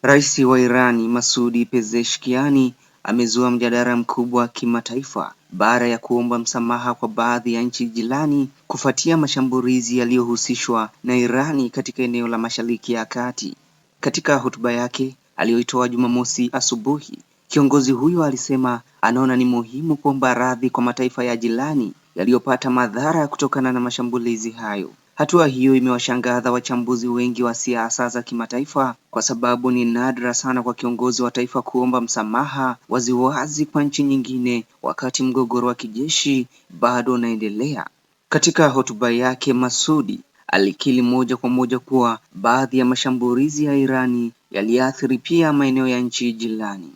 Rais wa Irani Masoud Pezeshkian amezua mjadala mkubwa wa kimataifa baada ya kuomba msamaha kwa baadhi ya nchi jirani kufuatia mashambulizi yaliyohusishwa na Irani katika eneo la Mashariki ya Kati. Katika hotuba yake aliyoitoa Jumamosi asubuhi, kiongozi huyo alisema anaona ni muhimu kuomba radhi kwa mataifa ya jirani yaliyopata madhara kutokana na mashambulizi hayo. Hatua hiyo imewashangaza wachambuzi wengi wa siasa za kimataifa kwa sababu ni nadra sana kwa kiongozi wa taifa kuomba msamaha waziwazi kwa nchi nyingine wakati mgogoro wa kijeshi bado unaendelea. Katika hotuba yake, Masoud alikiri moja kwa moja kuwa baadhi ya mashambulizi ya Irani yaliathiri pia maeneo ya nchi jirani.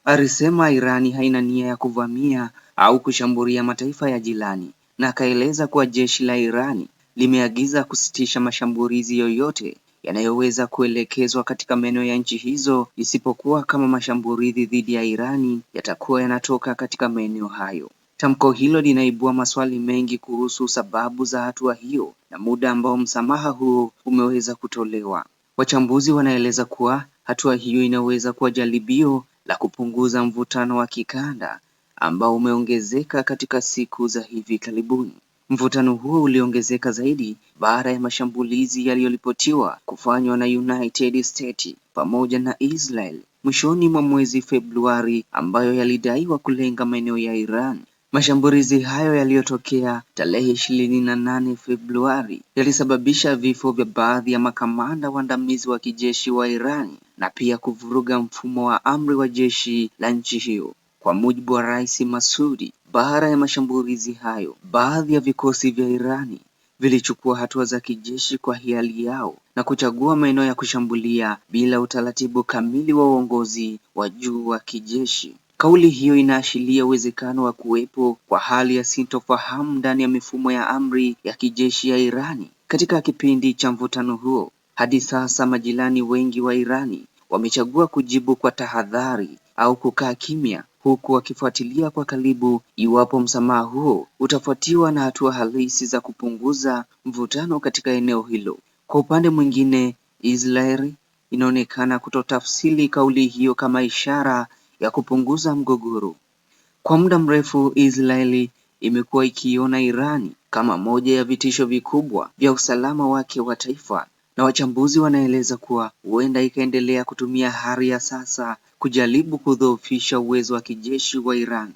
Alisema Irani haina nia ya kuvamia au kushambulia mataifa ya jirani na akaeleza kuwa jeshi la Irani limeagiza kusitisha mashambulizi yoyote yanayoweza kuelekezwa katika maeneo ya nchi hizo isipokuwa kama mashambulizi dhidi ya Irani yatakuwa yanatoka katika maeneo hayo. Tamko hilo linaibua maswali mengi kuhusu sababu za hatua hiyo na muda ambao msamaha huo umeweza kutolewa. Wachambuzi wanaeleza kuwa hatua hiyo inaweza kuwa jaribio la kupunguza mvutano wa kikanda ambao umeongezeka katika siku za hivi karibuni. Mvutano huo uliongezeka zaidi baada ya mashambulizi yaliyoripotiwa kufanywa na United States pamoja na Israel mwishoni mwa mwezi Februari ambayo yalidaiwa kulenga maeneo ya Iran. Mashambulizi hayo yaliyotokea tarehe 28 Februari yalisababisha vifo vya baadhi ya makamanda waandamizi wa kijeshi wa Iran na pia kuvuruga mfumo wa amri wa jeshi la nchi hiyo. Kwa mujibu wa Rais Masoud, baada ya mashambulizi hayo, baadhi ya vikosi vya Irani vilichukua hatua za kijeshi kwa hiari yao na kuchagua maeneo ya kushambulia bila utaratibu kamili wa uongozi wa juu wa kijeshi. Kauli hiyo inaashiria uwezekano wa kuwepo kwa hali ya sintofahamu ndani ya mifumo ya amri ya kijeshi ya Irani katika kipindi cha mvutano huo. Hadi sasa majirani wengi wa Irani wamechagua kujibu kwa tahadhari au kukaa kimya, huku wakifuatilia kwa karibu iwapo msamaha huo utafuatiwa na hatua halisi za kupunguza mvutano katika eneo hilo. Kwa upande mwingine, Israeli inaonekana kutotafsiri kauli hiyo kama ishara ya kupunguza mgogoro. Kwa muda mrefu, Israeli imekuwa ikiona Irani kama moja ya vitisho vikubwa vya usalama wake wa taifa, na wachambuzi wanaeleza kuwa huenda ikaendelea kutumia hali ya sasa kujaribu kudhoofisha uwezo wa kijeshi wa Iran.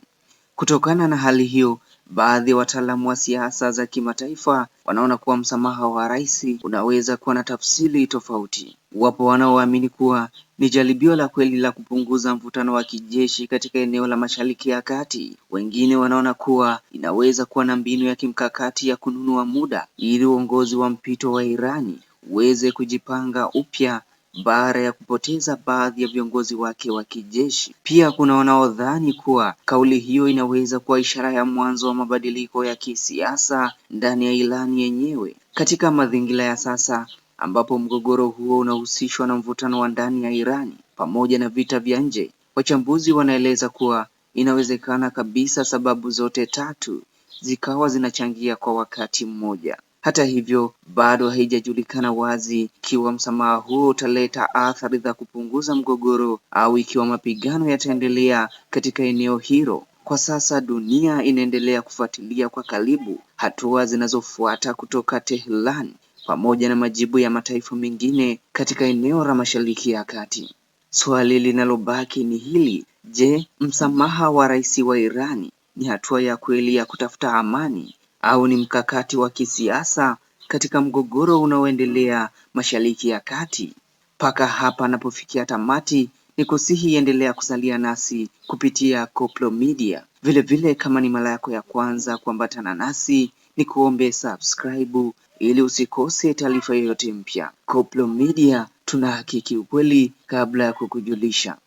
Kutokana na hali hiyo, baadhi ya wataalamu wa siasa za kimataifa wanaona kuwa msamaha wa rais unaweza kuwa na tafsiri tofauti. Wapo wanaoamini kuwa ni jaribio la kweli la kupunguza mvutano wa kijeshi katika eneo la Mashariki ya Kati. Wengine wanaona kuwa inaweza kuwa na mbinu ya kimkakati ya kununua muda ili uongozi wa mpito wa Irani uweze kujipanga upya baada ya kupoteza baadhi ya viongozi wake wa kijeshi. Pia kuna wanaodhani kuwa kauli hiyo inaweza kuwa ishara ya mwanzo wa mabadiliko ya kisiasa ndani ya Irani yenyewe. Katika mazingira ya sasa ambapo mgogoro huo unahusishwa na mvutano wa ndani ya Irani pamoja na vita vya nje, wachambuzi wanaeleza kuwa inawezekana kabisa sababu zote tatu zikawa zinachangia kwa wakati mmoja. Hata hivyo, bado haijajulikana wazi ikiwa msamaha huo utaleta athari za kupunguza mgogoro au ikiwa mapigano yataendelea katika eneo hilo. Kwa sasa dunia inaendelea kufuatilia kwa karibu hatua zinazofuata kutoka Tehran pamoja na majibu ya mataifa mengine katika eneo la Mashariki ya Kati. Swali linalobaki ni hili: je, msamaha wa rais wa Irani ni hatua ya kweli ya kutafuta amani au ni mkakati wa kisiasa katika mgogoro unaoendelea Mashariki ya Kati? Mpaka hapa napofikia tamati, ni kusihi endelea kusalia nasi kupitia Koplo Media. Vile kama ni mara yako ya kwanza kuambatana nasi, ni kuombe subscribe ili usikose taarifa yoyote mpya. Koplo Media, tunahakiki ukweli kabla ya kukujulisha.